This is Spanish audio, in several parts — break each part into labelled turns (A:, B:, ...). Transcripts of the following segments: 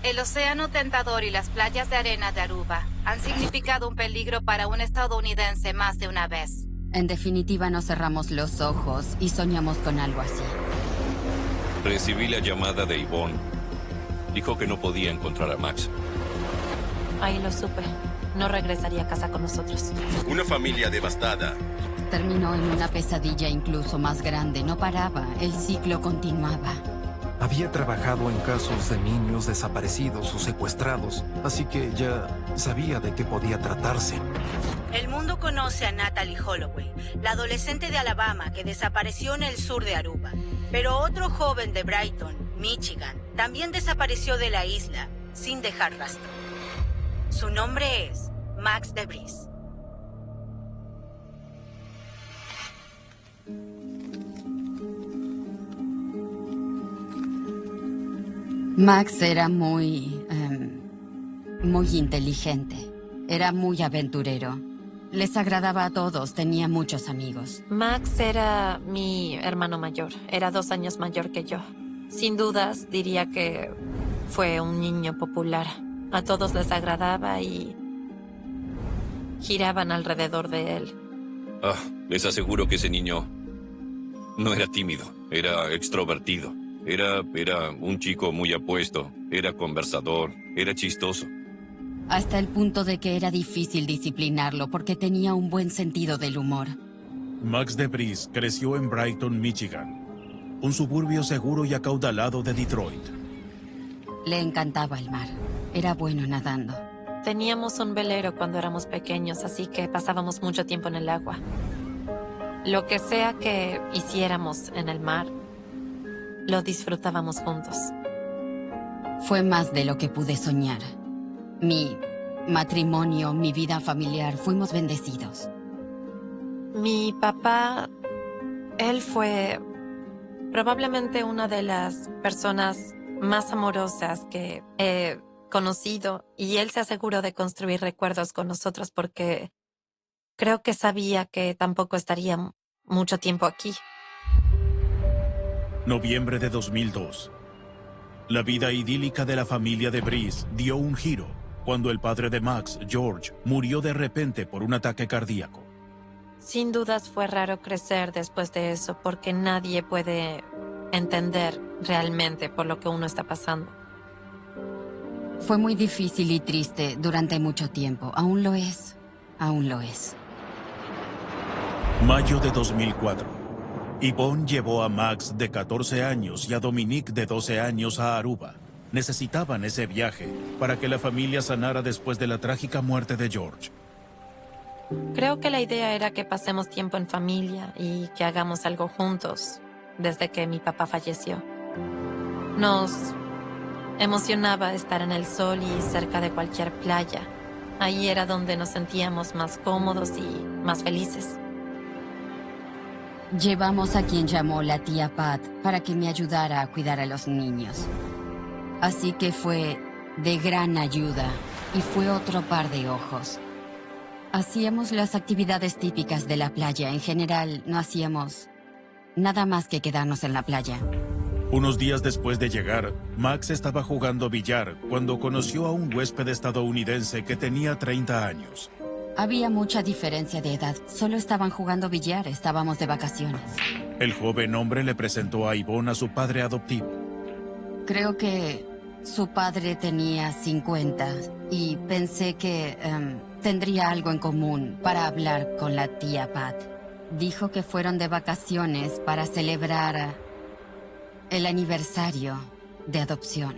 A: El océano tentador y las playas de arena de Aruba han significado un peligro para un estadounidense más de una vez.
B: En definitiva, no cerramos los ojos y soñamos con algo así.
C: Recibí la llamada de Yvonne. Dijo que no podía encontrar a Max.
D: Ahí lo supe. No regresaría a casa con nosotros.
E: Una familia devastada.
B: Terminó en una pesadilla incluso más grande. No paraba, el ciclo continuaba.
F: Había trabajado en casos de niños desaparecidos o secuestrados, así que ya sabía de qué podía tratarse.
G: El mundo conoce a Natalie Holloway, la adolescente de Alabama que desapareció en el sur de Aruba. Pero otro joven de Brighton, Michigan, también desapareció de la isla sin dejar rastro. Su nombre es Max DeVries.
B: Max era muy inteligente. Era muy aventurero. Les agradaba a todos, tenía muchos amigos.
D: Max era mi hermano mayor. Era 2 años mayor que yo. Sin dudas, diría que fue un niño popular. A todos les agradaba y giraban alrededor de él.
C: Les aseguro que ese niño no era tímido, era extrovertido. Era un chico muy apuesto, era conversador, era chistoso.
B: Hasta el punto de que era difícil disciplinarlo porque tenía un buen sentido del humor.
H: Max DeVries creció en Brighton, Michigan, un suburbio seguro y acaudalado de Detroit.
B: Le encantaba el mar. Era bueno nadando.
D: Teníamos un velero cuando éramos pequeños, así que pasábamos mucho tiempo en el agua. Lo que sea que hiciéramos en el mar, lo disfrutábamos juntos.
B: Fue más de lo que pude soñar. Mi matrimonio, mi vida familiar, fuimos bendecidos.
D: Mi papá, él fue probablemente una de las personas más amorosas que he conocido, y él se aseguró de construir recuerdos con nosotros porque creo que sabía que tampoco estaría mucho tiempo aquí.
H: Noviembre de 2002. La vida idílica de la familia DeVries dio un giro cuando el padre de Max, George, murió de repente por un ataque cardíaco.
D: Sin dudas fue raro crecer después de eso porque nadie puede entender realmente por lo que uno está pasando.
B: Fue muy difícil y triste durante mucho tiempo. Aún lo es. Aún lo es.
H: Mayo de 2004. Yvonne llevó a Max de 14 años y a Dominique de 12 años a Aruba. Necesitaban ese viaje para que la familia sanara después de la trágica muerte de George.
D: Creo que la idea era que pasemos tiempo en familia y que hagamos algo juntos desde que mi papá falleció. Nos emocionaba estar en el sol y cerca de cualquier playa. Ahí era donde nos sentíamos más cómodos y más felices.
B: Llevamos a quien llamó la tía Pat para que me ayudara a cuidar a los niños. Así que fue de gran ayuda y fue otro par de ojos. Hacíamos las actividades típicas de la playa. En general, no hacíamos nada más que quedarnos en la playa.
H: Unos días después de llegar, Max estaba jugando billar cuando conoció a un huésped estadounidense que tenía 30 años.
B: Había mucha diferencia de edad. Solo estaban jugando billar, estábamos de vacaciones.
H: El joven hombre le presentó a Yvonne a su padre adoptivo.
B: Creo que su padre tenía 50 y pensé que tendría algo en común para hablar con la tía Pat. Dijo que fueron de vacaciones para celebrar el aniversario de adopción.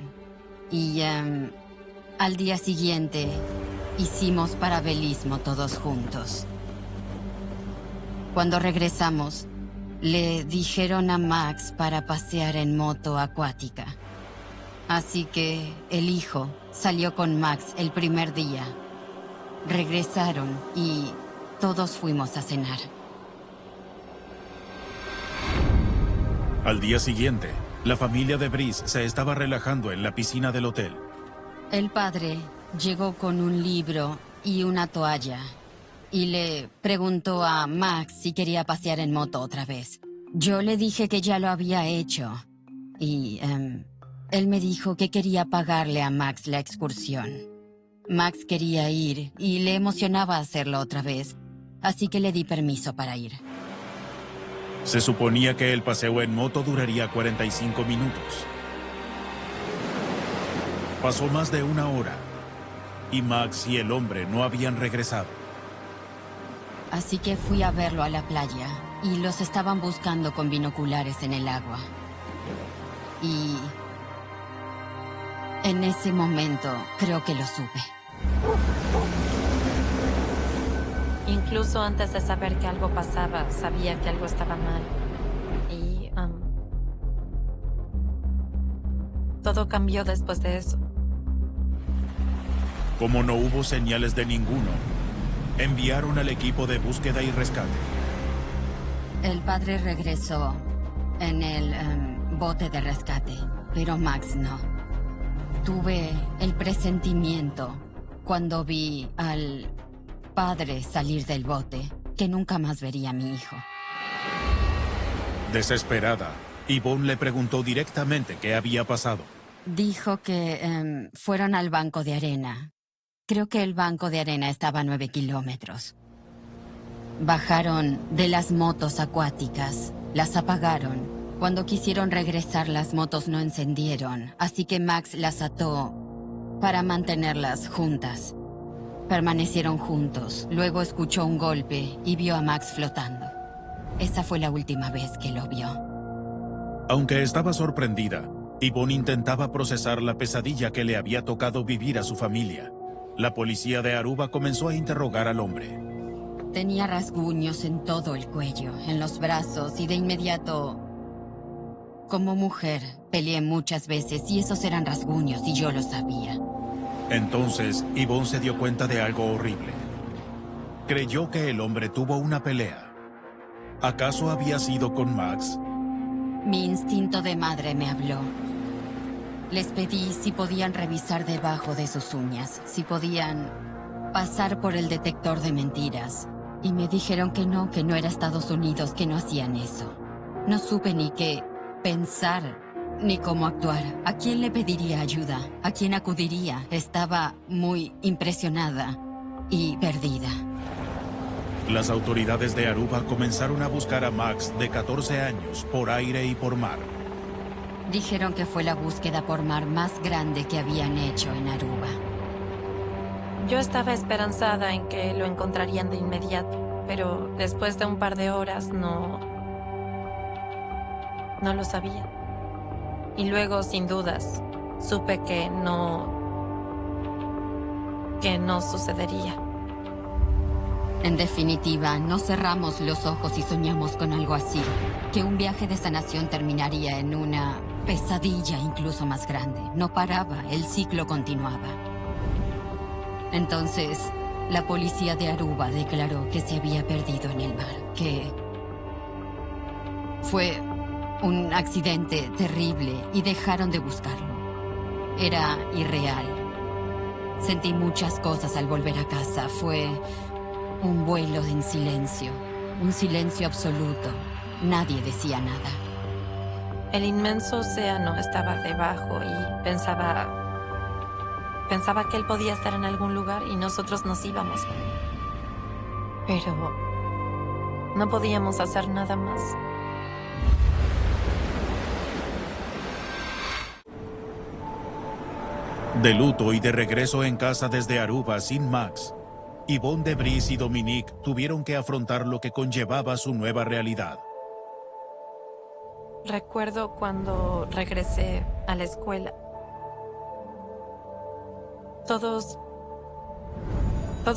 B: Y al día siguiente hicimos parabelismo todos juntos. Cuando regresamos, le dijeron a Max para pasear en moto acuática. Así que el hijo salió con Max el primer día. Regresaron y todos fuimos a cenar.
H: Al día siguiente, la familia DeVries se estaba relajando en la piscina del hotel.
B: El padre llegó con un libro y una toalla y le preguntó a Max si quería pasear en moto otra vez. Yo le dije que ya lo había hecho y Él me dijo que quería pagarle a Max la excursión. Max quería ir y le emocionaba hacerlo otra vez, así que le di permiso para ir.
H: Se suponía que el paseo en moto duraría 45 minutos. Pasó más de una hora y Max y el hombre no habían regresado.
B: Así que fui a verlo a la playa y los estaban buscando con binoculares en el agua. Y en ese momento creo que lo supe.
D: Incluso antes de saber que algo pasaba, sabía que algo estaba mal. Y todo cambió después de eso.
H: Como no hubo señales de ninguno, enviaron al equipo de búsqueda y rescate.
B: El padre regresó en el bote de rescate, pero Max no. Tuve el presentimiento cuando vi al padre salir del bote que nunca más vería a mi hijo.
H: Desesperada, Yvonne le preguntó directamente qué había pasado.
B: Dijo que fueron al banco de arena. Creo que el banco de arena estaba a 9 kilómetros. Bajaron de las motos acuáticas, las apagaron. Cuando quisieron regresar, las motos no encendieron, así que Max las ató para mantenerlas juntas. Permanecieron juntos, luego escuchó un golpe y vio a Max flotando. Esa fue la última vez que lo vio.
H: Aunque estaba sorprendida, Yvonne intentaba procesar la pesadilla que le había tocado vivir a su familia. La policía de Aruba comenzó a interrogar al hombre.
B: Tenía rasguños en todo el cuello, en los brazos y de inmediato... Como mujer, peleé muchas veces y esos eran rasguños y yo lo sabía.
H: Entonces, Yvonne se dio cuenta de algo horrible. Creyó que el hombre tuvo una pelea. ¿Acaso había sido con Max?
B: Mi instinto de madre me habló. Les pedí si podían revisar debajo de sus uñas, si podían pasar por el detector de mentiras. Y me dijeron que no era Estados Unidos, que no hacían eso. No supe ni qué pensar, ni cómo actuar. ¿A quién le pediría ayuda? ¿A quién acudiría? Estaba muy impresionada y perdida.
H: Las autoridades de Aruba comenzaron a buscar a Max, de 14 años, por aire y por mar.
B: Dijeron que fue la búsqueda por mar más grande que habían hecho en Aruba.
D: Yo estaba esperanzada en que lo encontrarían de inmediato, pero después de un par de horas no lo sabía. Y luego, sin dudas, supe que no sucedería.
B: En definitiva, no cerramos los ojos y soñamos con algo así, que un viaje de sanación terminaría en una pesadilla incluso más grande. No paraba, el ciclo continuaba. Entonces, la policía de Aruba declaró que se había perdido en el mar, que fue un accidente terrible y dejaron de buscarlo. Era irreal. Sentí muchas cosas al volver a casa. Fue un vuelo en silencio, un silencio absoluto. Nadie decía nada.
D: El inmenso océano estaba debajo y pensaba que él podía estar en algún lugar y nosotros nos íbamos. Pero no podíamos hacer nada más.
H: De luto y de regreso en casa desde Aruba sin Max, Yvonne de Vries y Dominique tuvieron que afrontar lo que conllevaba su nueva realidad.
D: Recuerdo cuando regresé a la escuela. Todos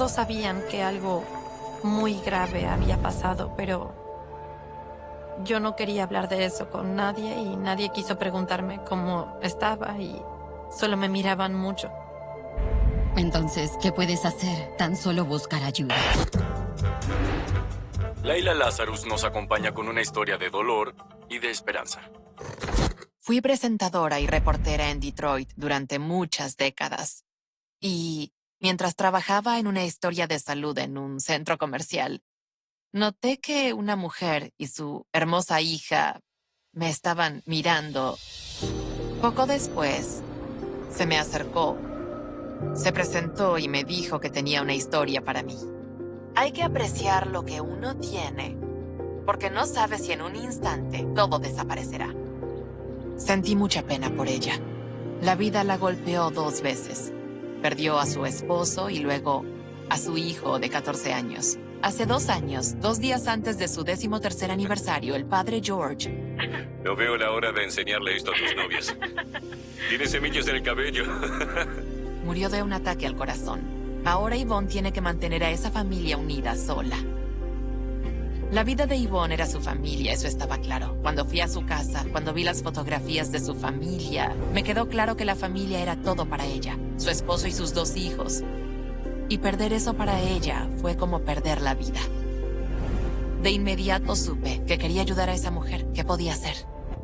D: sabían que algo muy grave había pasado, pero yo no quería hablar de eso con nadie y nadie quiso preguntarme cómo estaba y solo me miraban mucho.
B: Entonces, ¿qué puedes hacer? Tan solo buscar ayuda.
I: Laila Lazarus nos acompaña con una historia de dolor y de esperanza.
J: Fui presentadora y reportera en Detroit durante muchas décadas. Y mientras trabajaba en una historia de salud en un centro comercial, noté que una mujer y su hermosa hija me estaban mirando Poco después, se me acercó, se presentó y me dijo que tenía una historia para mí. Hay que apreciar lo que uno tiene, porque no sabe si en un instante todo desaparecerá. Sentí mucha pena por ella. La vida la golpeó 2 veces. Perdió a su esposo y luego a su hijo de 14 años. Hace 2 años, 2 días antes de su 13º aniversario, el padre George...
C: No veo la hora de enseñarle esto a tus novias. Tiene semillas en el cabello.
J: murió de un ataque al corazón. Ahora Yvonne tiene que mantener a esa familia unida sola. La vida de Yvonne era su familia, eso estaba claro. Cuando fui a su casa, cuando vi las fotografías de su familia, me quedó claro que la familia era todo para ella, su esposo y sus 2 hijos. Y perder eso para ella fue como perder la vida. De inmediato supe que quería ayudar a esa mujer. ¿Qué podía hacer?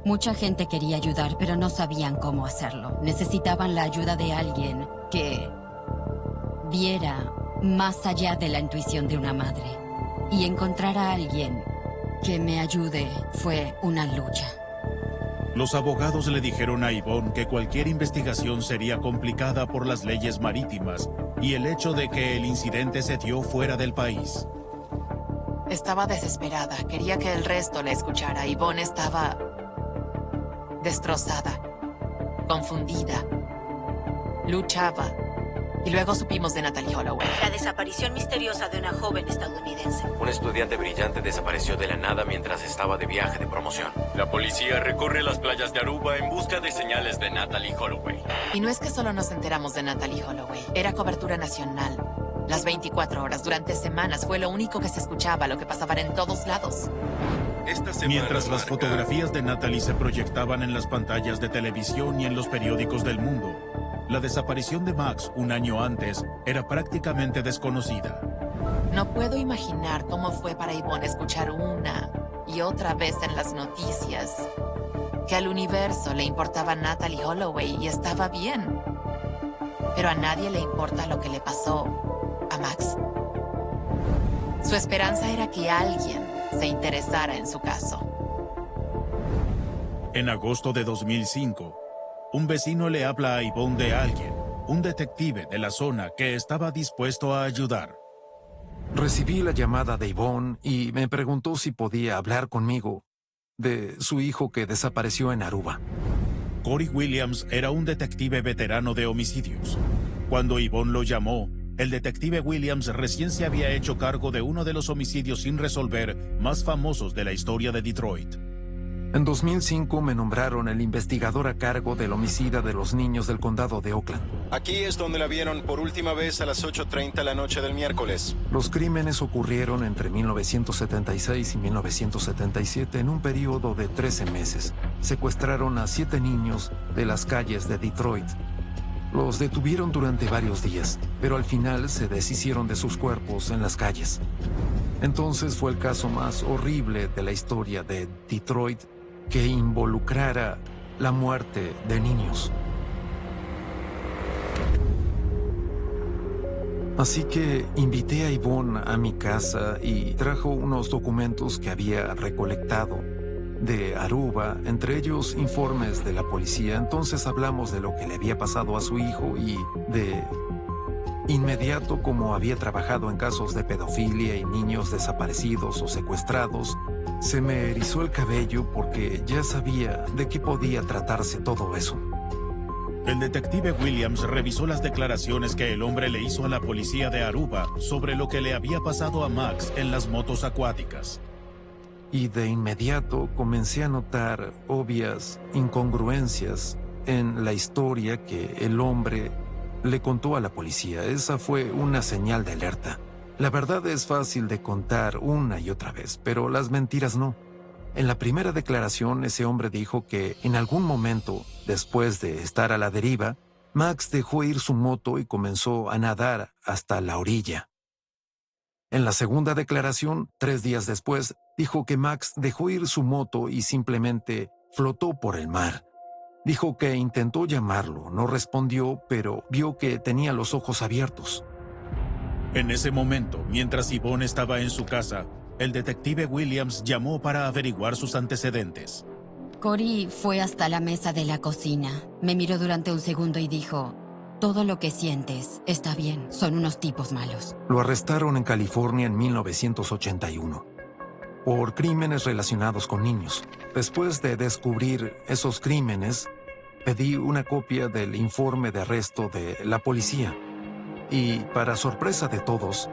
B: Mucha gente quería ayudar, pero no sabían cómo hacerlo. Necesitaban la ayuda de alguien que viera más allá de la intuición de una madre. Y encontrar a alguien que me ayude fue una lucha.
H: Los abogados le dijeron a Yvonne que cualquier investigación sería complicada por las leyes marítimas y el hecho de que el incidente se dio fuera del país.
J: Estaba desesperada. Quería que el resto la escuchara. Yvonne estaba destrozada, confundida, luchaba. Y luego supimos de Natalie Holloway.
G: La desaparición misteriosa de una joven estadounidense.
I: Un estudiante brillante desapareció de la nada mientras estaba de viaje de promoción. La policía recorre las playas de Aruba en busca de señales de Natalie Holloway.
J: Y no es que solo nos enteramos de Natalie Holloway. Era cobertura nacional. Las 24 horas, durante semanas, fue lo único que se escuchaba, lo que pasaba en todos lados.
H: Mientras las fotografías de Natalie se proyectaban en las pantallas de televisión y en los periódicos del mundo, la desaparición de Max un año antes era prácticamente desconocida.
J: No puedo imaginar cómo fue para Yvonne escuchar una y otra vez en las noticias que al universo le importaba Natalie Holloway y estaba bien. Pero a nadie le importa lo que le pasó a Max. Su esperanza era que alguien se interesara en su caso.
H: En agosto de 2005, un vecino le habla a Yvonne de alguien, un detective de la zona que estaba dispuesto a ayudar.
F: Recibí la llamada de Yvonne y me preguntó si podía hablar conmigo de su hijo que desapareció en Aruba.
H: Corey Williams era un detective veterano de homicidios. Cuando Yvonne lo llamó, el detective Williams recién se había hecho cargo de uno de los homicidios sin resolver más famosos de la historia de Detroit.
F: En 2005 me nombraron el investigador a cargo del homicida de los niños del condado de Oakland.
E: Aquí es donde la vieron por última vez a las 8:30 la noche del miércoles.
F: Los crímenes ocurrieron entre 1976 y 1977 en un periodo de 13 meses. Secuestraron a 7 niños de las calles de Detroit. Los detuvieron durante varios días, pero al final se deshicieron de sus cuerpos en las calles. Entonces fue el caso más horrible de la historia de Detroit que involucrara la muerte de niños. Así que invité a Yvonne a mi casa y trajo unos documentos que había recolectado de Aruba, entre ellos informes de la policía. Entonces hablamos de lo que le había pasado a su hijo y de inmediato como había trabajado en casos de pedofilia y niños desaparecidos o secuestrados. Se me erizó el cabello porque ya sabía de qué podía tratarse todo eso.
H: El detective Williams revisó las declaraciones que el hombre le hizo a la policía de Aruba sobre lo que le había pasado a Max en las motos acuáticas.
F: Y de inmediato comencé a notar obvias incongruencias en la historia que el hombre le contó a la policía. Esa fue una señal de alerta. La verdad es fácil de contar una y otra vez, pero las mentiras no. En la primera declaración, ese hombre dijo que en algún momento, después de estar a la deriva, Max dejó ir su moto y comenzó a nadar hasta la orilla. En la segunda declaración, 3 días después, dijo que Max dejó ir su moto y simplemente flotó por el mar. Dijo que intentó llamarlo, no respondió, pero vio que tenía los ojos abiertos.
H: En ese momento, mientras Yvonne estaba en su casa, el detective Williams llamó para averiguar sus antecedentes.
B: Cory fue hasta la mesa de la cocina. Me miró durante un segundo y dijo, todo lo que sientes está bien, son unos tipos malos.
F: Lo arrestaron en California en 1981 por crímenes relacionados con niños. Después de descubrir esos crímenes, pedí una copia del informe de arresto de la policía. Y, para sorpresa de todos,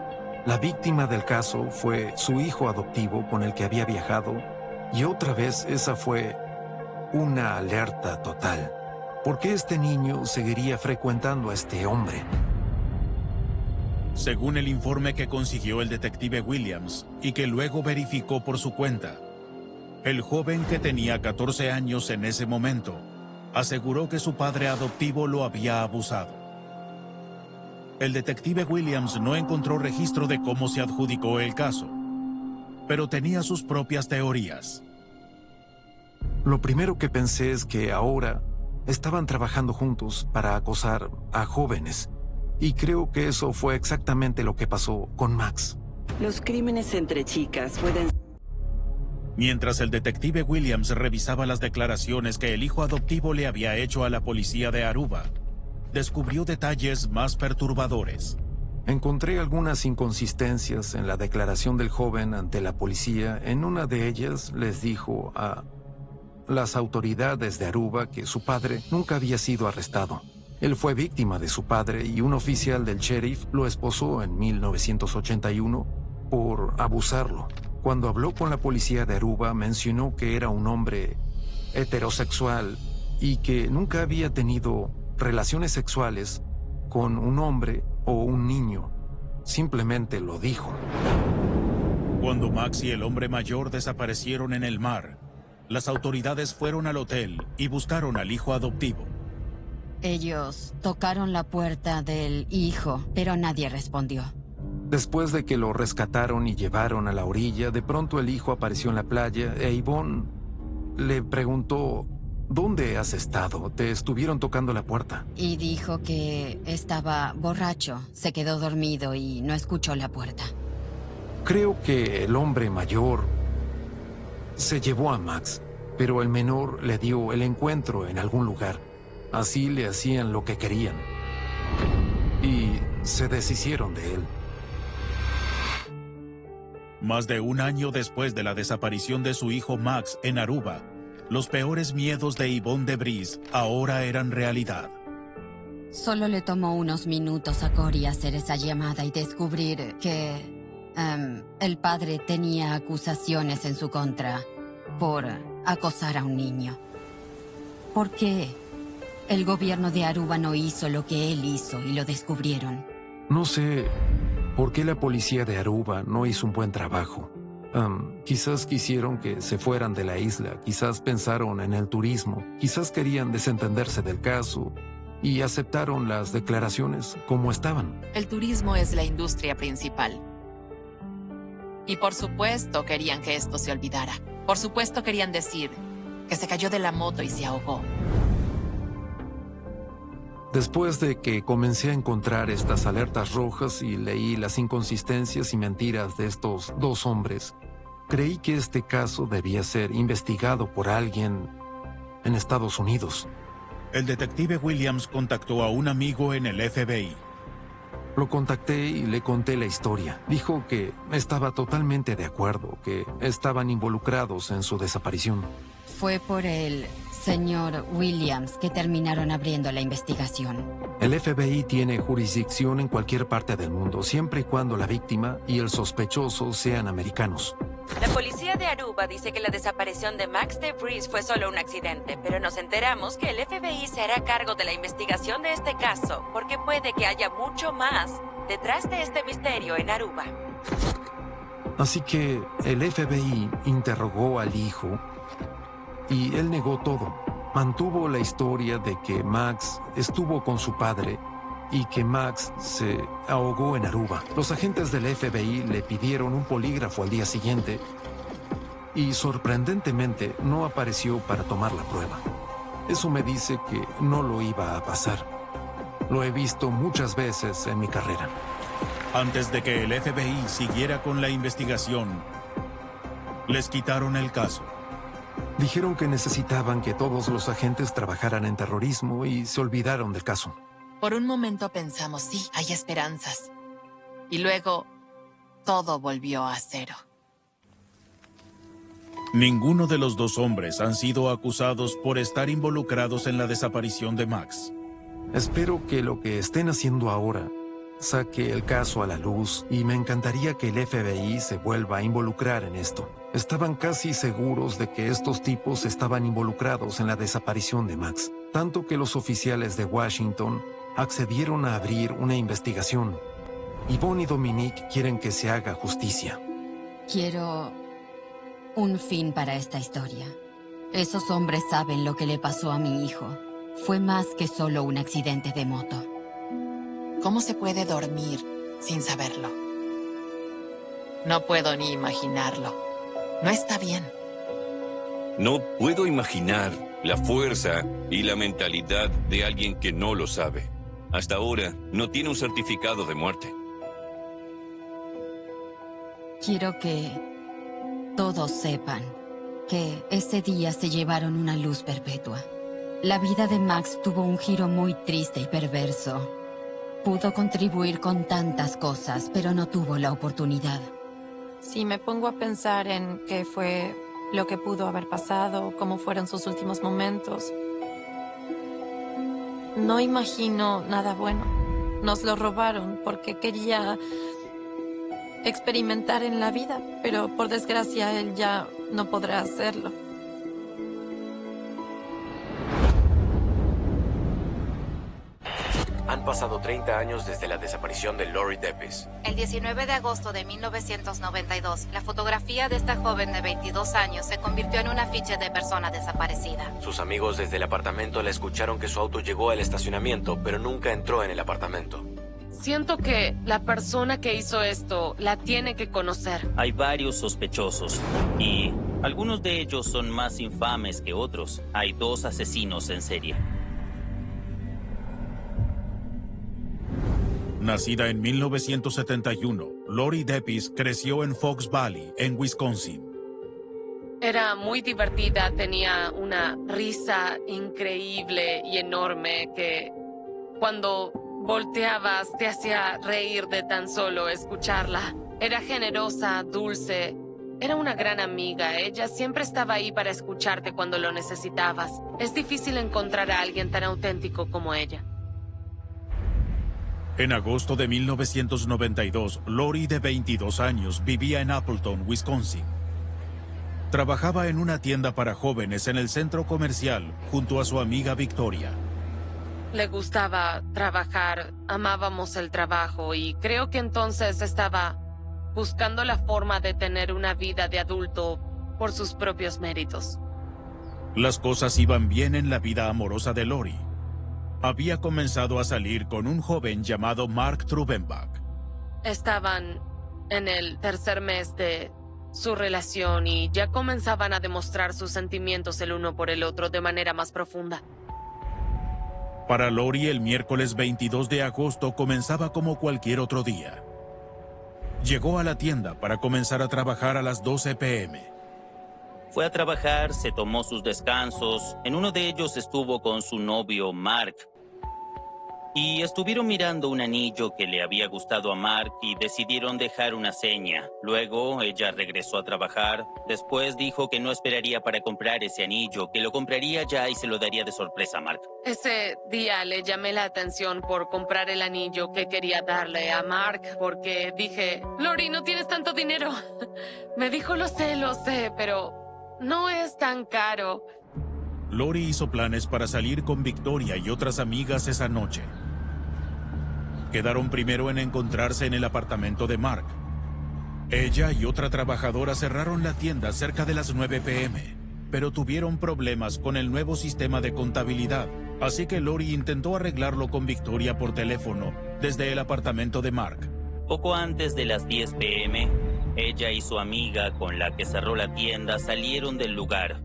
F: la víctima del caso fue su hijo adoptivo con el que había viajado, y otra vez esa fue una alerta total. ¿Por qué este niño seguiría frecuentando a este hombre?
H: Según el informe que consiguió el detective Williams y que luego verificó por su cuenta, el joven, que tenía 14 años en ese momento, aseguró que su padre adoptivo lo había abusado. El detective Williams no encontró registro de cómo se adjudicó el caso, pero tenía sus propias teorías.
F: Lo primero que pensé es que ahora estaban trabajando juntos para acosar a jóvenes, y creo que eso fue exactamente lo que pasó con Max.
K: Los crímenes entre chicas pueden...
H: Mientras el detective Williams revisaba las declaraciones que el hijo adoptivo le había hecho a la policía de Aruba, descubrió detalles más perturbadores.
F: Encontré algunas inconsistencias en la declaración del joven ante la policía. En una de ellas les dijo a las autoridades de Aruba que su padre nunca había sido arrestado. Él fue víctima de su padre y un oficial del sheriff lo esposó en 1981 por abusarlo. Cuando habló con la policía de Aruba, mencionó que era un hombre heterosexual y que nunca había tenido relaciones sexuales con un hombre o un niño. Simplemente lo dijo.
H: Cuando Max y el hombre mayor desaparecieron en el mar, las autoridades fueron al hotel y buscaron al hijo adoptivo.
B: Ellos tocaron la puerta del hijo, pero nadie respondió.
F: Después de que lo rescataron y llevaron a la orilla, de pronto el hijo apareció en la playa e Yvonne le preguntó, ¿dónde has estado? Te estuvieron tocando la puerta.
B: Y dijo que estaba borracho, se quedó dormido y no escuchó la puerta.
F: Creo que el hombre mayor se llevó a Max, pero el menor le dio el encuentro en algún lugar. Así le hacían lo que querían. Y se deshicieron de él.
H: Más de un año después de la desaparición de su hijo Max en Aruba, los peores miedos de Yvonne DeVries ahora eran realidad.
B: Solo le tomó unos minutos a Cory hacer esa llamada y descubrir que el padre tenía acusaciones en su contra por acosar a un niño. ¿Por qué el gobierno de Aruba no hizo lo que él hizo y lo descubrieron?
F: No sé por qué la policía de Aruba no hizo un buen trabajo. Quizás quisieron que se fueran de la isla, quizás pensaron en el turismo, quizás querían desentenderse del caso y aceptaron las declaraciones como estaban.
J: El turismo es la industria principal. Y por supuesto querían que esto se olvidara. Por supuesto querían decir que se cayó de la moto y se ahogó.
F: Después de que comencé a encontrar estas alertas rojas y leí las inconsistencias y mentiras de estos dos hombres, creí que este caso debía ser investigado por alguien en Estados Unidos.
H: El detective Williams contactó a un amigo en el FBI.
F: Lo contacté y le conté la historia. Dijo que estaba totalmente de acuerdo, que estaban involucrados en su desaparición.
B: Fue por el señor Williams que terminaron abriendo la investigación.
F: El FBI tiene jurisdicción en cualquier parte del mundo, siempre y cuando la víctima y el sospechoso sean americanos.
L: La policía de Aruba dice que la desaparición de Max DeVries fue solo un accidente, pero nos enteramos que el FBI se hará cargo de la investigación de este caso, porque puede que haya mucho más detrás de este misterio en Aruba.
F: Así que el FBI interrogó al hijo y él negó todo. Mantuvo la historia de que Max estuvo con su padre y que Max se ahogó en Aruba. Los agentes del FBI le pidieron un polígrafo al día siguiente y sorprendentemente no apareció para tomar la prueba. Eso me dice que no lo iba a pasar. Lo he visto muchas veces en mi carrera.
H: Antes de que el FBI siguiera con la investigación, les quitaron el caso.
F: Dijeron que necesitaban que todos los agentes trabajaran en terrorismo y se olvidaron del caso.
J: Por un momento pensamos, sí, hay esperanzas. Y luego, todo volvió a cero.
H: Ninguno de los dos hombres han sido acusados por estar involucrados en la desaparición de Max.
F: Espero que lo que estén haciendo ahora saque el caso a la luz y me encantaría que el FBI se vuelva a involucrar en esto. Estaban casi seguros de que estos tipos estaban involucrados en la desaparición de Max, tanto que los oficiales de Washington accedieron a abrir una investigación. Yvonne y Dominique quieren que se haga justicia.
B: Quiero un fin para esta historia. Esos hombres saben lo que le pasó a mi hijo. Fue más que solo un accidente de moto.
J: ¿Cómo se puede dormir sin saberlo? No puedo ni imaginarlo. No está bien.
C: No puedo imaginar la fuerza y la mentalidad de alguien que no lo sabe. Hasta ahora no tiene un certificado de muerte.
B: Quiero que todos sepan que ese día se llevaron una luz perpetua. La vida de Max tuvo un giro muy triste y perverso. Pudo contribuir con tantas cosas, pero no tuvo la oportunidad.
D: Si me pongo a pensar en qué fue lo que pudo haber pasado, cómo fueron sus últimos momentos, no imagino nada bueno. Nos lo robaron porque quería experimentar en la vida, pero por desgracia él ya no podrá hacerlo.
I: Han pasado 30 años desde la desaparición de Lori Depis.
A: El 19 de agosto de 1992, la fotografía de esta joven de 22 años se convirtió en un afiche de persona desaparecida.
I: Sus amigos desde el apartamento le escucharon que su auto llegó al estacionamiento, pero nunca entró en el apartamento.
M: Siento que la persona que hizo esto la tiene que conocer.
N: Hay varios sospechosos y algunos de ellos son más infames que otros. Hay 2 asesinos en serie.
H: Nacida en 1971, Lori Depis creció en Fox Valley, en Wisconsin.
M: Era muy divertida, tenía una risa increíble y enorme que cuando volteabas te hacía reír de tan solo escucharla. Era generosa, dulce, era una gran amiga. Ella siempre estaba ahí para escucharte cuando lo necesitabas. Es difícil encontrar a alguien tan auténtico como ella.
H: En agosto de 1992, Lori, de 22 años, vivía en Appleton, Wisconsin. Trabajaba en una tienda para jóvenes en el centro comercial junto a su amiga Victoria.
M: Le gustaba trabajar, amábamos el trabajo y creo que entonces estaba buscando la forma de tener una vida de adulto por sus propios méritos.
H: Las cosas iban bien en la vida amorosa de Lori. Había comenzado a salir con un joven llamado Mark Trubenbach.
M: Estaban en el 3er mes de su relación y ya comenzaban a demostrar sus sentimientos el uno por el otro de manera más profunda.
H: Para Lori, el miércoles 22 de agosto comenzaba como cualquier otro día. Llegó a la tienda para comenzar a trabajar a las 12 p.m.
N: Fue a trabajar, se tomó sus descansos. En uno de ellos estuvo con su novio, Mark. Y estuvieron mirando un anillo que le había gustado a Mark y decidieron dejar una seña. Luego, ella regresó a trabajar. Después dijo que no esperaría para comprar ese anillo, que lo compraría ya y se lo daría de sorpresa a Mark.
M: Ese día le llamé la atención por comprar el anillo que quería darle a Mark, porque dije, Lori, no tienes tanto dinero. Me dijo, lo sé, pero no es tan caro.
H: Lori hizo planes para salir con Victoria y otras amigas esa noche. Quedaron primero en encontrarse en el apartamento de Mark. Ella y otra trabajadora cerraron la tienda cerca de las 9 p.m., pero tuvieron problemas con el nuevo sistema de contabilidad, así que Lori intentó arreglarlo con Victoria por teléfono desde el apartamento de Mark.
N: Poco antes de las 10 p.m., ella y su amiga con la que cerró la tienda salieron del lugar.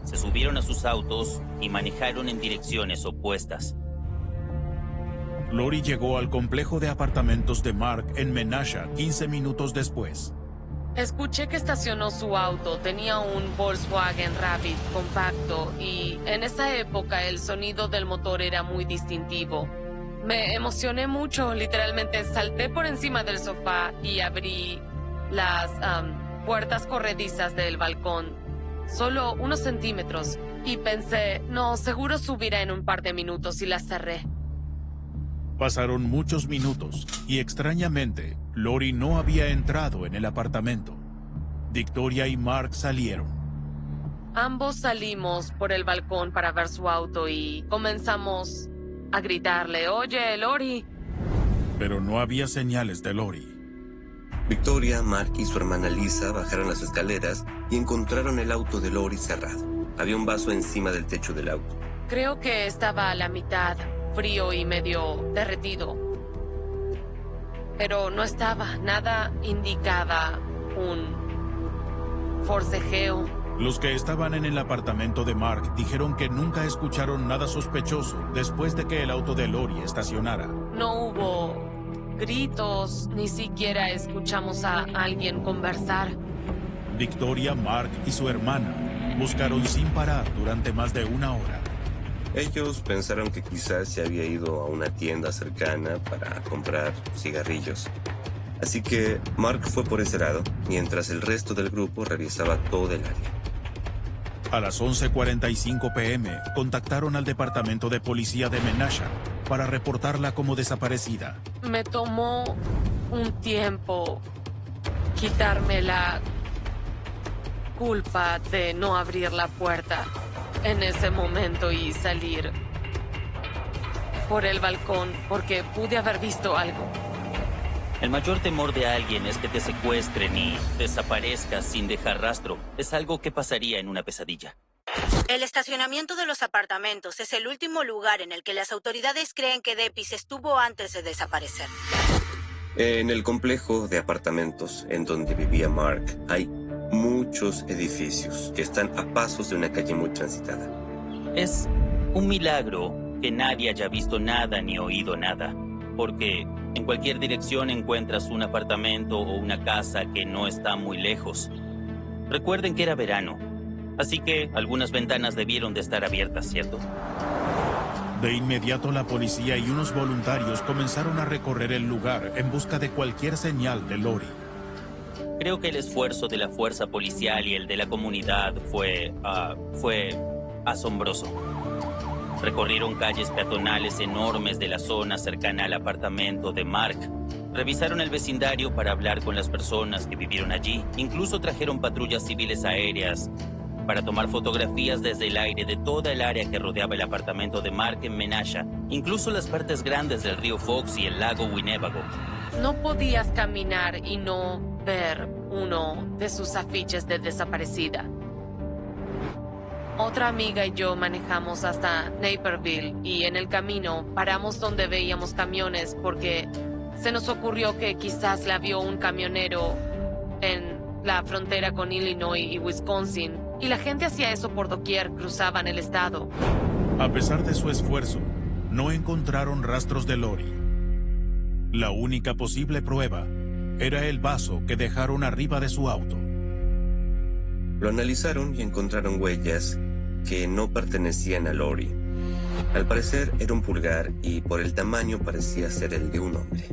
N: Se subieron a sus autos y manejaron en direcciones opuestas.
H: Lori llegó al complejo de apartamentos de Mark en Menasha 15 minutos después.
M: Escuché que estacionó su auto. Tenía un Volkswagen Rabbit compacto y en esa época el sonido del motor era muy distintivo. Me emocioné mucho, literalmente salté por encima del sofá y abrí las puertas corredizas del balcón, solo unos centímetros, y pensé, no, seguro subirá en un par de minutos, y las cerré.
H: Pasaron muchos minutos y extrañamente, Lori no había entrado en el apartamento. Victoria y Mark salieron.
M: Ambos salimos por el balcón para ver su auto y comenzamos a gritarle, oye, Lori.
H: Pero no había señales de Lori.
O: Victoria, Mark y su hermana Lisa bajaron las escaleras y encontraron el auto de Lori cerrado. Había un vaso encima del techo del auto.
M: Creo que estaba a la mitad, frío y medio derretido. Pero no estaba, nada indicaba un forcejeo.
H: Los que estaban en el apartamento de Mark dijeron que nunca escucharon nada sospechoso después de que el auto de Lori estacionara.
M: No hubo gritos, ni siquiera escuchamos a alguien conversar.
H: Victoria, Mark y su hermana buscaron sin parar durante más de una hora.
O: Ellos pensaron que quizás se había ido a una tienda cercana para comprar cigarrillos. Así que Mark fue por ese lado, mientras el resto del grupo revisaba todo el área.
H: A las 11:45 p.m. contactaron al departamento de policía de Menasha para reportarla como desaparecida.
M: Me tomó un tiempo quitarme la culpa de no abrir la puerta en ese momento y salir por el balcón porque pude haber visto algo.
N: El mayor temor de alguien es que te secuestren y desaparezcas sin dejar rastro. Es algo que pasaría en una pesadilla.
G: El estacionamiento de los apartamentos es el último lugar en el que las autoridades creen que Depis estuvo antes de desaparecer.
O: En el complejo de apartamentos en donde vivía Mark hay muchos edificios que están a pasos de una calle muy transitada.
N: Es un milagro que nadie haya visto nada ni oído nada, porque en cualquier dirección encuentras un apartamento o una casa que no está muy lejos. Recuerden que era verano, así que algunas ventanas debieron de estar abiertas, ¿cierto?
H: De inmediato la policía y unos voluntarios comenzaron a recorrer el lugar en busca de cualquier señal de Lori.
N: Creo que el esfuerzo de la fuerza policial y el de la comunidad fue asombroso. Recorrieron calles peatonales enormes de la zona cercana al apartamento de Mark. Revisaron el vecindario para hablar con las personas que vivieron allí. Incluso trajeron patrullas civiles aéreas para tomar fotografías desde el aire de toda el área que rodeaba el apartamento de Mark en Menasha, incluso las partes grandes del río Fox y el lago Winnebago.
M: No podías caminar y no ver uno de sus afiches de desaparecida. Otra amiga y yo manejamos hasta Naperville y en el camino paramos donde veíamos camiones porque se nos ocurrió que quizás la vio un camionero en la frontera con Illinois y Wisconsin, y la gente hacía eso por doquier, cruzaban el estado.
H: A pesar de su esfuerzo, no encontraron rastros de Lori. La única posible prueba era el vaso que dejaron arriba de su auto.
O: Lo analizaron y encontraron huellas que no pertenecían a Lori. Al parecer era un pulgar y por el tamaño parecía ser el de un hombre.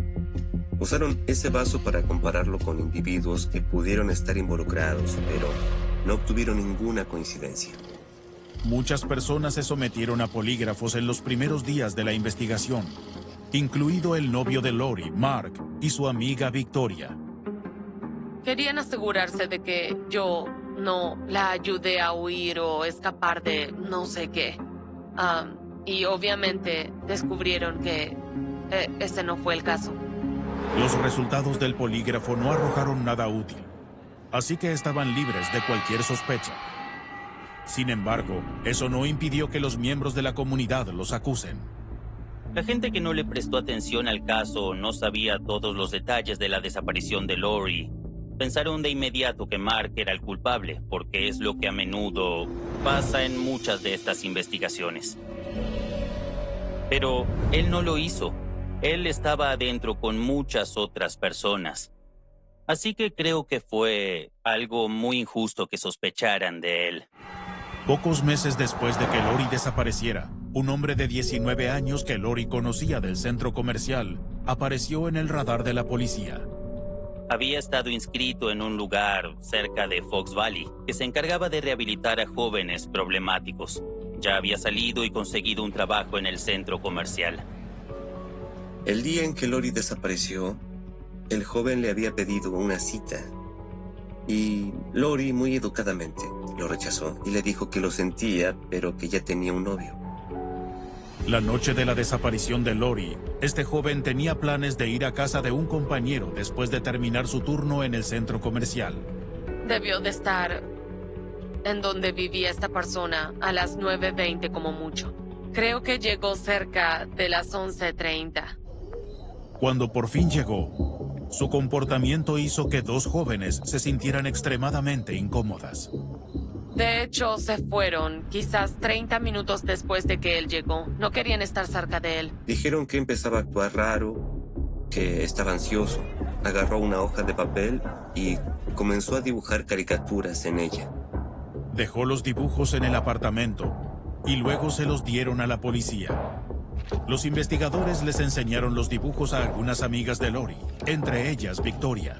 O: Usaron ese vaso para compararlo con individuos que pudieron estar involucrados, pero no obtuvieron ninguna coincidencia.
H: Muchas personas se sometieron a polígrafos en los primeros días de la investigación, incluido el novio de Lori, Mark, y su amiga Victoria.
M: Querían asegurarse de que yo no la ayudé a huir o escapar de no sé qué. Y obviamente descubrieron que ese no fue el caso.
H: Los resultados del polígrafo no arrojaron nada útil, así que estaban libres de cualquier sospecha. Sin embargo, eso no impidió que los miembros de la comunidad los acusen.
N: La gente que no le prestó atención al caso no sabía todos los detalles de la desaparición de Lori. Pensaron de inmediato que Mark era el culpable, porque es lo que a menudo pasa en muchas de estas investigaciones. Pero él no lo hizo. Él estaba adentro con muchas otras personas. Así que creo que fue algo muy injusto que sospecharan de él.
H: Pocos meses después de que Lori desapareciera, un hombre de 19 años que Lori conocía del centro comercial apareció en el radar de la policía.
N: Había estado inscrito en un lugar cerca de Fox Valley que se encargaba de rehabilitar a jóvenes problemáticos. Ya había salido y conseguido un trabajo en el centro comercial.
O: El día en que Lori desapareció, el joven le había pedido una cita. Y Lori, muy educadamente, lo rechazó y le dijo que lo sentía, pero que ya tenía un novio.
H: La noche de la desaparición de Lori, este joven tenía planes de ir a casa de un compañero después de terminar su turno en el centro comercial.
M: Debió de estar en donde vivía esta persona a las 9:20 como mucho. Creo que llegó cerca de las 11:30.
H: Cuando por fin llegó, su comportamiento hizo que dos jóvenes se sintieran extremadamente incómodas.
M: De hecho, se fueron quizás 30 minutos después de que él llegó. No querían estar cerca de él.
O: Dijeron que empezaba a actuar raro, que estaba ansioso. Agarró una hoja de papel y comenzó a dibujar caricaturas en ella.
H: Dejó los dibujos en el apartamento y luego se los dieron a la policía. Los investigadores les enseñaron los dibujos a algunas amigas de Lori, entre ellas Victoria.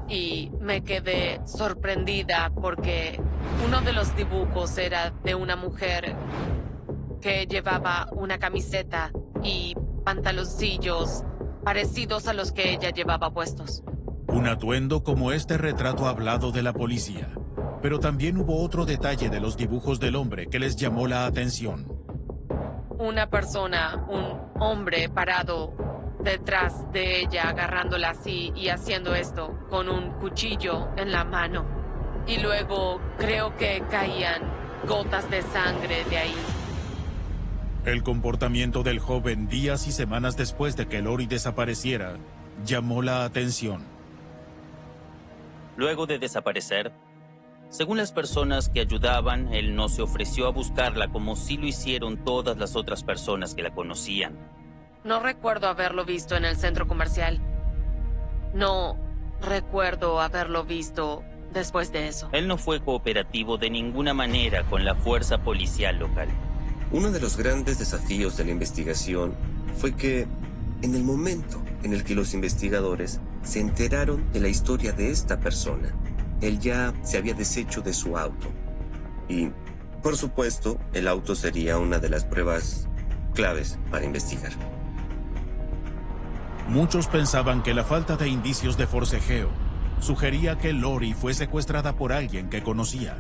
M: Y me quedé sorprendida porque uno de los dibujos era de una mujer que llevaba una camiseta y pantaloncillos parecidos a los que ella llevaba puestos.
H: Un atuendo como este retrato hablado de la policía. Pero también hubo otro detalle de los dibujos del hombre que les llamó la atención.
M: Una persona, un hombre parado detrás de ella, agarrándola así y haciendo esto con un cuchillo en la mano. Y luego creo que caían gotas de sangre de ahí.
H: El comportamiento del joven días y semanas después de que Lori desapareciera llamó la atención.
N: Luego de desaparecer, según las personas que ayudaban, él no se ofreció a buscarla como sí lo hicieron todas las otras personas que la conocían.
M: No recuerdo haberlo visto en el centro comercial. No recuerdo haberlo visto después de eso.
N: Él no fue cooperativo de ninguna manera con la fuerza policial local.
O: Uno de los grandes desafíos de la investigación fue que, en el momento en el que los investigadores se enteraron de la historia de esta persona, él ya se había deshecho de su auto. Y, por supuesto, el auto sería una de las pruebas claves para investigar.
H: Muchos pensaban que la falta de indicios de forcejeo sugería que Lori fue secuestrada por alguien que conocía.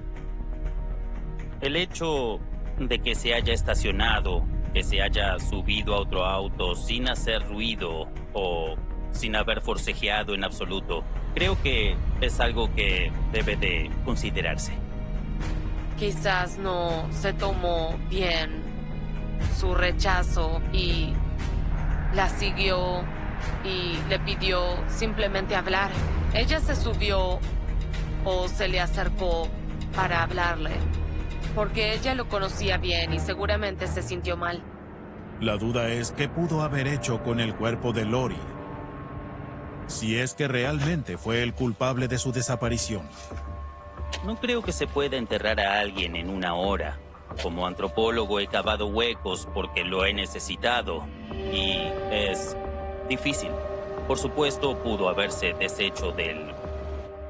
N: El hecho de que se haya estacionado, que se haya subido a otro auto sin hacer ruido o sin haber forcejeado en absoluto, creo que es algo que debe de considerarse.
M: Quizás no se tomó bien su rechazo y la siguió y le pidió simplemente hablar. Ella se subió o se le acercó para hablarle, porque ella lo conocía bien y seguramente se sintió mal.
H: La duda es qué pudo haber hecho con el cuerpo de Lori, si es que realmente fue el culpable de su desaparición.
N: No creo que se pueda enterrar a alguien en una hora. Como antropólogo he cavado huecos porque lo he necesitado y es difícil. Por supuesto, pudo haberse deshecho del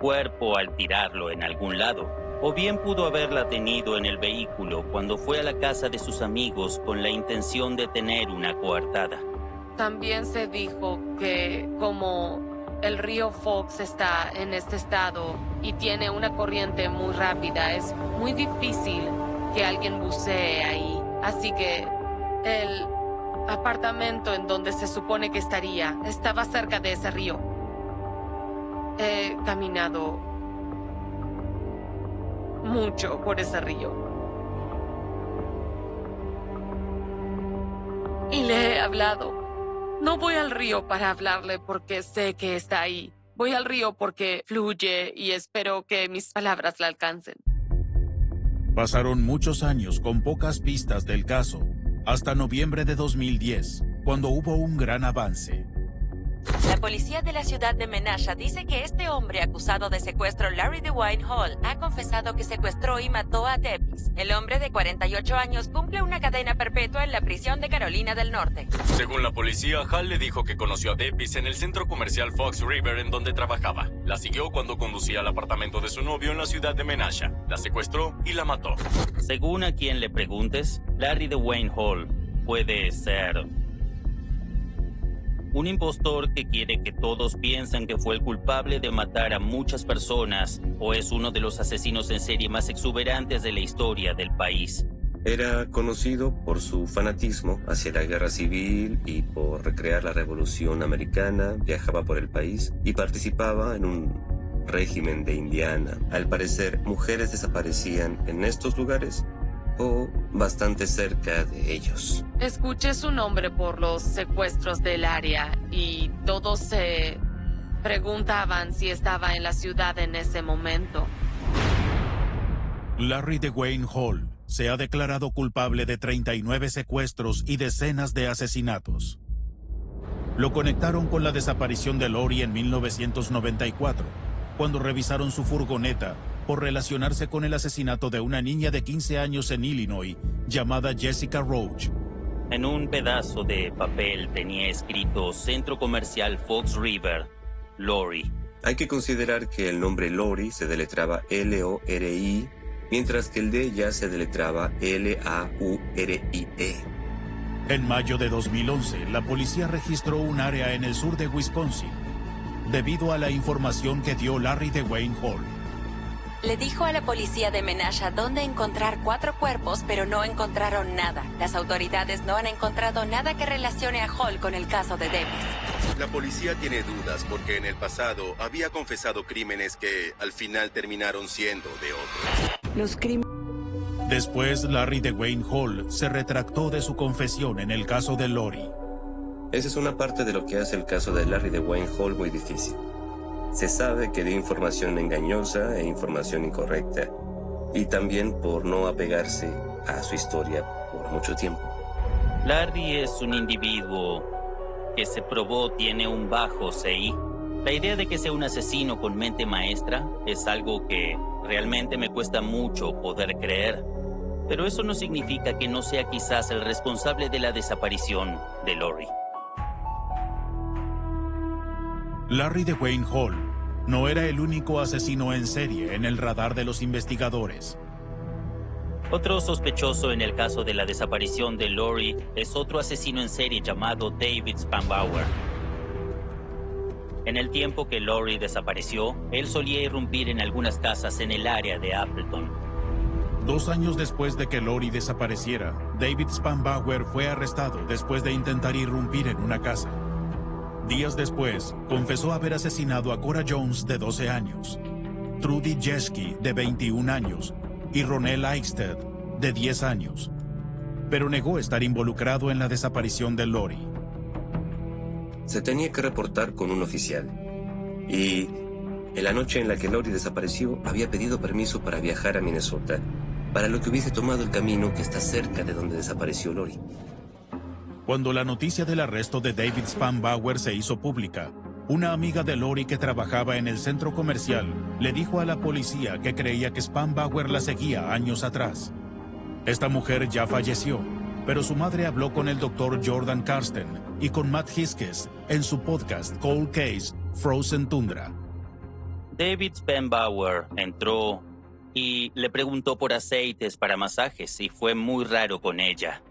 N: cuerpo al tirarlo en algún lado, o bien pudo haberla tenido en el vehículo cuando fue a la casa de sus amigos con la intención de tener una coartada.
M: También se dijo que como el río Fox está en este estado y tiene una corriente muy rápida, es muy difícil que alguien bucee ahí. Así que el apartamento en donde se supone que estaría estaba cerca de ese río. He caminado mucho por ese río. Y le he hablado. No voy al río para hablarle porque sé que está ahí. Voy al río porque fluye y espero que mis palabras la alcancen.
H: Pasaron muchos años con pocas pistas del caso, hasta noviembre de 2010, cuando hubo un gran avance.
L: La policía de la ciudad de Menasha dice que este hombre acusado de secuestro, Larry DeWayne Hall, ha confesado que secuestró y mató a Davis. El hombre de 48 años cumple una cadena perpetua en la prisión de Carolina del Norte.
I: Según la policía, Hall le dijo que conoció a Davis en el centro comercial Fox River en donde trabajaba. La siguió cuando conducía al apartamento de su novio en la ciudad de Menasha. La secuestró y la mató.
N: Según a quien le preguntes, Larry DeWayne Hall puede ser un impostor que quiere que todos piensen que fue el culpable de matar a muchas personas o es uno de los asesinos en serie más exuberantes de la historia del país.
O: Era conocido por su fanatismo hacia la guerra civil y por recrear la Revolución Americana, viajaba por el país y participaba en un régimen de Indiana. Al parecer, mujeres desaparecían en estos lugares o bastante cerca de ellos.
M: Escuché su nombre por los secuestros del área y todos se preguntaban si estaba en la ciudad en ese momento.
H: Larry DeWayne Hall se ha declarado culpable de 39 secuestros y decenas de asesinatos. Lo conectaron con la desaparición de Lori en 1994, cuando revisaron su furgoneta por relacionarse con el asesinato de una niña de 15 años en Illinois llamada Jessica Roach.
N: En un pedazo de papel tenía escrito Centro Comercial Fox River, Lori.
O: Hay que considerar que el nombre Lori se deletraba L-O-R-I, mientras que el de ella se deletraba L-A-U-R-I-E.
H: En mayo de 2011, la policía registró un área en el sur de Wisconsin, debido a la información que dio Larry DeWayne Hall.
L: Le dijo a la policía de Menasha dónde encontrar 4 cuerpos, pero no encontraron nada. Las autoridades no han encontrado nada que relacione a Hall con el caso de Davis.
E: La policía tiene dudas porque en el pasado había confesado crímenes que al final terminaron siendo de otros.
K: Los crímenes...
H: Después, Larry DeWayne Hall se retractó de su confesión en el caso de Lori.
O: Esa es una parte de lo que hace el caso de Larry DeWayne Hall muy difícil. Se sabe que dio información engañosa e información incorrecta, y también por no apegarse a su historia por mucho tiempo.
N: Larry es un individuo que se probó tiene un bajo CI. La idea de que sea un asesino con mente maestra es algo que realmente me cuesta mucho poder creer. Pero eso no significa que no sea quizás el responsable de la desaparición de Lori.
H: Larry DeWayne Hall no era el único asesino en serie en el radar de los investigadores.
N: Otro sospechoso en el caso de la desaparición de Lori es otro asesino en serie llamado David Spanbauer. En el tiempo que Lori desapareció, él solía irrumpir en algunas casas en el área de Appleton.
H: 2 años después de que Lori desapareciera, David Spanbauer fue arrestado después de intentar irrumpir en una casa. Días después, confesó haber asesinado a Cora Jones, de 12 años, Trudy Jeschke, de 21 años, y Ronell Eichstedt, de 10 años, pero negó estar involucrado en la desaparición de Lori.
O: Se tenía que reportar con un oficial, y en la noche en la que Lori desapareció, había pedido permiso para viajar a Minnesota, para lo que hubiese tomado el camino que está cerca de donde desapareció Lori.
H: Cuando la noticia del arresto de David Spanbauer se hizo pública, una amiga de Lori que trabajaba en el centro comercial le dijo a la policía que creía que Spanbauer la seguía años atrás. Esta mujer ya falleció, pero su madre habló con el doctor Jordan Karsten y con Matt Hiskes en su podcast Cold Case Frozen Tundra.
N: David Spanbauer entró y le preguntó por aceites para masajes y fue muy raro con ella.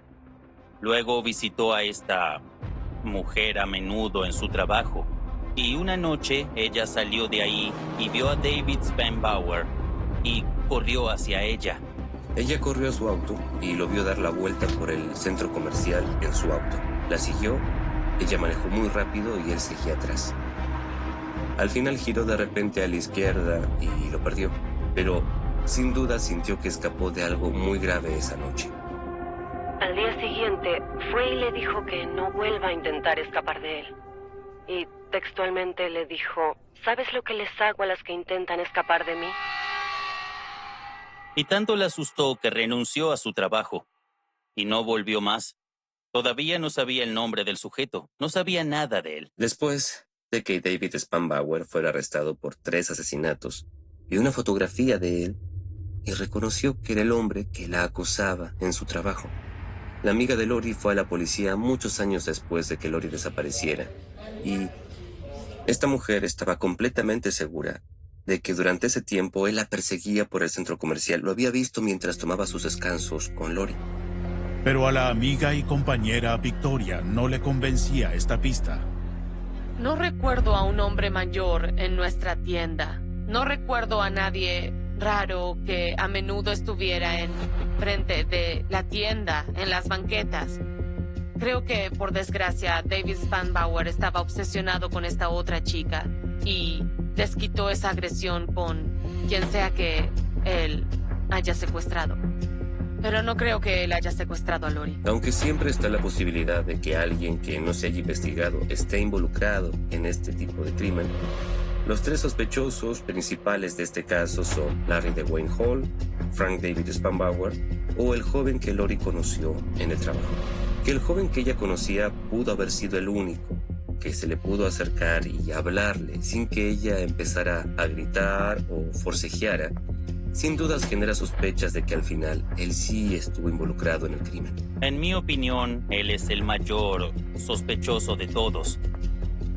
N: Luego visitó a esta mujer a menudo en su trabajo y una noche ella salió de ahí y vio a David Spanbauer y corrió hacia ella.
O: Ella corrió a su auto y lo vio dar la vuelta por el centro comercial en su auto. La siguió, ella manejó muy rápido y él seguía atrás. Al final giró de repente a la izquierda y lo perdió, pero sin duda sintió que escapó de algo muy grave esa noche.
P: Al día siguiente, fue y le dijo que no vuelva a intentar escapar de él. Y textualmente le dijo, ¿sabes lo que les hago a las que intentan escapar de mí?
N: Y tanto le asustó que renunció a su trabajo y no volvió más. Todavía no sabía el nombre del sujeto, no sabía nada de él.
O: Después, de que David Spanbauer fuera arrestado por 3 asesinatos, vio una fotografía de él y reconoció que era el hombre que la acosaba en su trabajo. La amiga de Lori fue a la policía muchos años después de que Lori desapareciera, y esta mujer estaba completamente segura de que durante ese tiempo él la perseguía por el centro comercial. Lo había visto mientras tomaba sus descansos con Lori.
H: Pero a la amiga y compañera Victoria no le convencía esta pista.
M: No recuerdo a un hombre mayor en nuestra tienda. No recuerdo a nadie raro que a menudo estuviera en frente de la tienda, en las banquetas. Creo que, por desgracia, David Spanbauer estaba obsesionado con esta otra chica y desquitó esa agresión con quien sea que él haya secuestrado. Pero no creo que él haya secuestrado a Lori.
O: Aunque siempre está la posibilidad de que alguien que no se haya investigado esté involucrado en este tipo de crimen, los 3 sospechosos principales de este caso son Larry DeWayne Hall, Frank David Spanbauer o el joven que Lori conoció en el trabajo. Que el joven que ella conocía pudo haber sido el único que se le pudo acercar y hablarle sin que ella empezara a gritar o forcejeara, sin dudas genera sospechas de que al final él sí estuvo involucrado en el crimen.
N: En mi opinión, él es el mayor sospechoso de todos.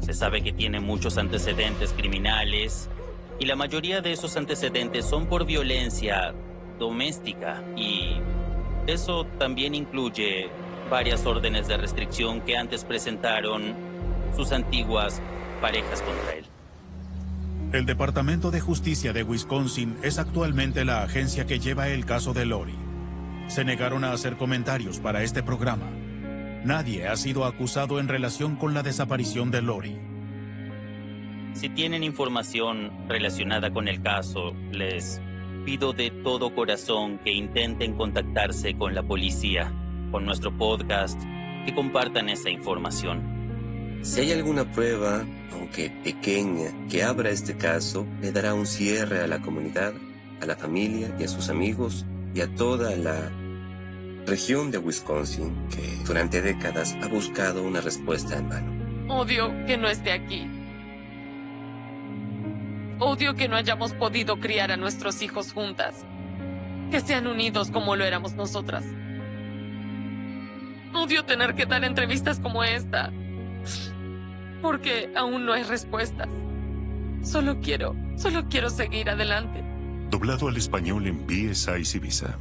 N: Se sabe que tiene muchos antecedentes criminales y la mayoría de esos antecedentes son por violencia doméstica, y eso también incluye varias órdenes de restricción que antes presentaron sus antiguas parejas contra él.
H: El Departamento de Justicia de Wisconsin es actualmente la agencia que lleva el caso de Lori. Se negaron a hacer comentarios para este programa. Nadie ha sido acusado en relación con la desaparición de Lori.
N: Si tienen información relacionada con el caso, les pido de todo corazón que intenten contactarse con la policía, con nuestro podcast, que compartan esa información.
O: Si hay alguna prueba, aunque pequeña, que abra este caso, le dará un cierre a la comunidad, a la familia y a sus amigos y a toda la región de Wisconsin que durante décadas ha buscado una respuesta en vano.
M: Odio que no esté aquí. Odio que no hayamos podido criar a nuestros hijos juntas. Que sean unidos como lo éramos nosotras. Odio tener que dar entrevistas como esta. Porque aún no hay respuestas. Solo quiero seguir adelante.
Q: Doblado al español en BSI Ibiza.